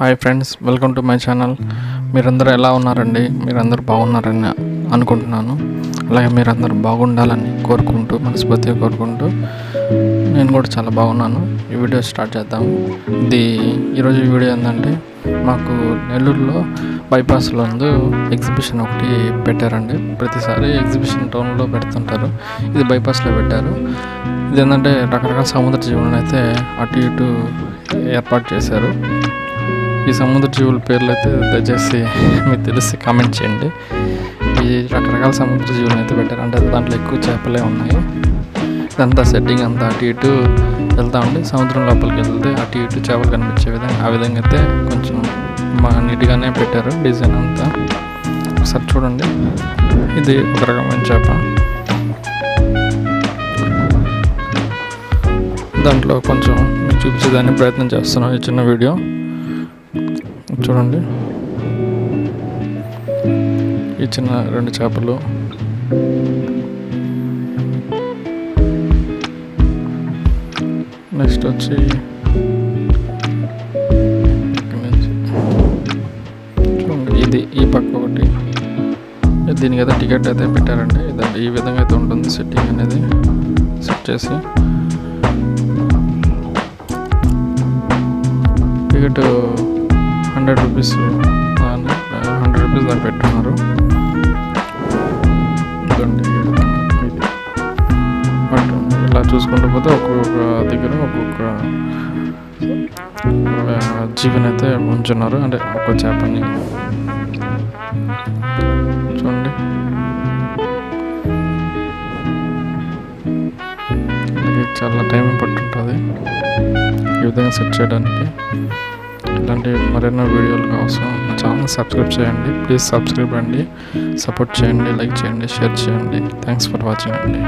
Hi friends, welcome to my channel. మీరందరూ ఎలా ఉన్నారండి? మీరందరూ బాగున్నారని అనుకుంటున్నాను. అలాగే మీరందరూ బాగుండాలని మనస్ఫూర్తిగా కోరుకుంటూ నేను కూడా చాలా బాగున్నాను. ఈ వీడియో స్టార్ట్ చేద్దాం. ఈరోజు వీడియో ఏంటంటే, మాకు నెల్లూరులో బైపాస్లో ఎగ్జిబిషన్ ఒకటి పెట్టారండి. ప్రతిసారి ఎగ్జిబిషన్ టౌన్లో పెడుతుంటారు, ఇది బైపాస్లో పెట్టారు. ఇది ఏంటంటే రకరకాల సముద్ర జీవులను అయితే అటు ఇటు ఏర్పాటు చేశారు. ఈ సముద్ర జీవుల పేర్లు అయితే దయచేసి మీకు తెలిసి కామెంట్ చేయండి. ఈ రకరకాల సముద్ర జీవులను అయితే పెట్టారు, అంటే దాంట్లో ఎక్కువ చేపలే ఉన్నాయి. ఇదంతా సెట్టింగ్ అంతా అటు ఇటు వెళ్తూ ఉండి సముద్రం లోపలికి వెళ్తే అటు ఇటు చేపలు కనిపించే విధంగా ఆ విధంగా అయితే కొంచెం నీట్గానే పెట్టారు డిజైన్ అంతా. ఒకసారి చూడండి, ఇది ఒక రకమైన చేప. దాంట్లో కొంచెం మీకు చూపించేదాన్ని ప్రయత్నం చేస్తున్నాను ఈ చిన్న వీడియో. చూడండి, ఈ చిన్న 2 చేపలు. నెక్స్ట్ వచ్చి చూడండి, ఇది ఈ పక్క ఒకటి. దీనికి అయితే టికెట్ అయితే పెట్టారండి. ఇదండి, ఈ విధంగా అయితే ఉంటుంది సెట్టింగ్ అనేది. సెట్ చేసి టికెట్ 100 రూపీస్, 100 రూపీస్ దాకా పెట్టున్నారు. బట్ ఇలా చూసుకుంటూ పోతే ఒక్కొక్క దగ్గర ఒక్కొక్క జీవిని అయితే ఉంచున్నారు, అంటే ఒక్కొక్క చేపని. చూడండి, చాలా టైం పట్టుంటుంది ఈ విధంగా సెట్ చేయడానికి. ఇలాంటి మరెన్నో వీడియోలు కోసం నా ఛానల్ సబ్స్క్రైబ్ చేయండి. ప్లీజ్ సబ్స్క్రైబ్ అండి, సపోర్ట్ చేయండి, లైక్ చేయండి, షేర్ చేయండి. థ్యాంక్స్ ఫర్ వాచింగ్ అండి.